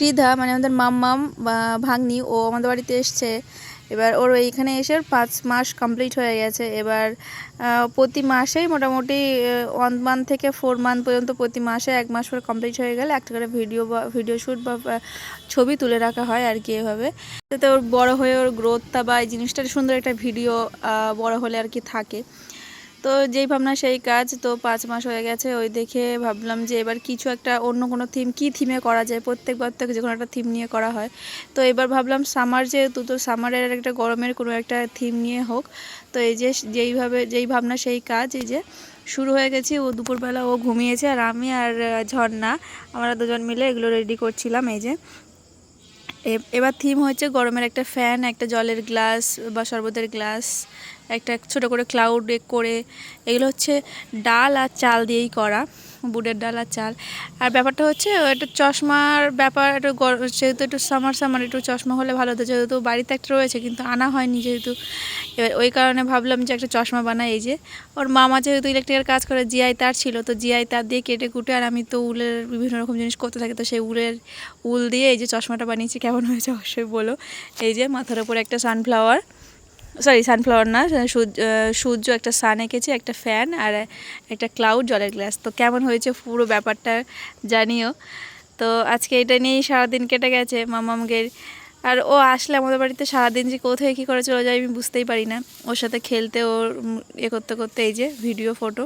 কৃধা মানে আমাদের মাম্মাম বা ভাগ্নি, ও আমাদের বাড়িতে এসছে। এবার ওর এইখানে এসে 5 মাস কমপ্লিট হয়ে গেছে। এবার প্রতি মাসেই মোটামুটি 1 মান্থ থেকে 4 মান্থ পর্যন্ত প্রতি মাসে 1 মাস করে কমপ্লিট হয়ে গেলে একটা করে ভিডিও শ্যুট বা ছবি তুলে রাখা হয় আর কি। এভাবে যাতে ওর বড়ো হয়ে ওর গ্রোথটা বা এই জিনিসটার সুন্দর একটা ভিডিও বড় হলে আর কি থাকে। তো যেই ভাবনা সেই কাজ। তো 5 মাস হয়ে গেছে, ওই দেখে ভাবলাম যে এবার কিছু একটা অন্য কোনো থিম, কী থিমে করা যায়। প্রত্যেকবার থেকে যে কোনো একটা থিম নিয়ে করা হয়। তো এবার ভাবলাম সামার যেহেতু, তো সামারের একটা গরমের কোনো একটা থিম নিয়ে হোক। তো এই যে যেই ভাবনা সেই কাজ। এই যে শুরু হয়ে গেছি। ও দুপুরবেলা ও ঘুমিয়েছে, আর আমি আর ঝর্ণা আমরা দুজন মিলে এগুলো রেডি করছিলাম। এই যে এবার থিম হচ্ছে গরমের একটা ফ্যান, একটা জলের গ্লাস বা শরবতের গ্লাস, একটা ছোট করে ক্লাউড করে। এগুলো হচ্ছে ডাল আর চাল দিয়েই করা, বুটের ডাল আর চাল। আর ব্যাপারটা হচ্ছে একটু চশমার ব্যাপার, একটু যেহেতু একটু সামার একটু চশমা হলে ভালো হতো। যেহেতু বাড়িতে একটা রয়েছে কিন্তু আনা হয়নি যেহেতু, এবার ওই কারণে ভাবলাম যে একটা চশমা বানাই। এই যে ওর মামা যেহেতু ইলেকট্রিকের কাজ করে, জিআই তার ছিল, তো জিআই তার দিয়ে কেটে কুটে, আর আমি তো উলের বিভিন্ন রকম জিনিস করতে থাকি, তো সেই উল দিয়ে এই যে চশমাটা বানিয়েছি। কেমন হয়েছে অবশ্যই বলো। এই যে মাথার উপরে একটা সানফ্লাওয়ার না, সূর্য, একটা সান এঁকেছি, একটা ফ্যান আর একটা ক্লাউড, জলের গ্লাস। তো কেমন হয়েছে পুরো ব্যাপারটা জানিও। তো আজকে এটা নিয়েই সারাদিন কেটে গেছে মামামকে। আর ও আসলে আমাদের বাড়িতে সারাদিন যে কোথায় কী করে চলে যায় আমি বুঝতেই পারি না। ওর সাথে খেলতে, ওর করতে করতে এই যে ভিডিও ফটো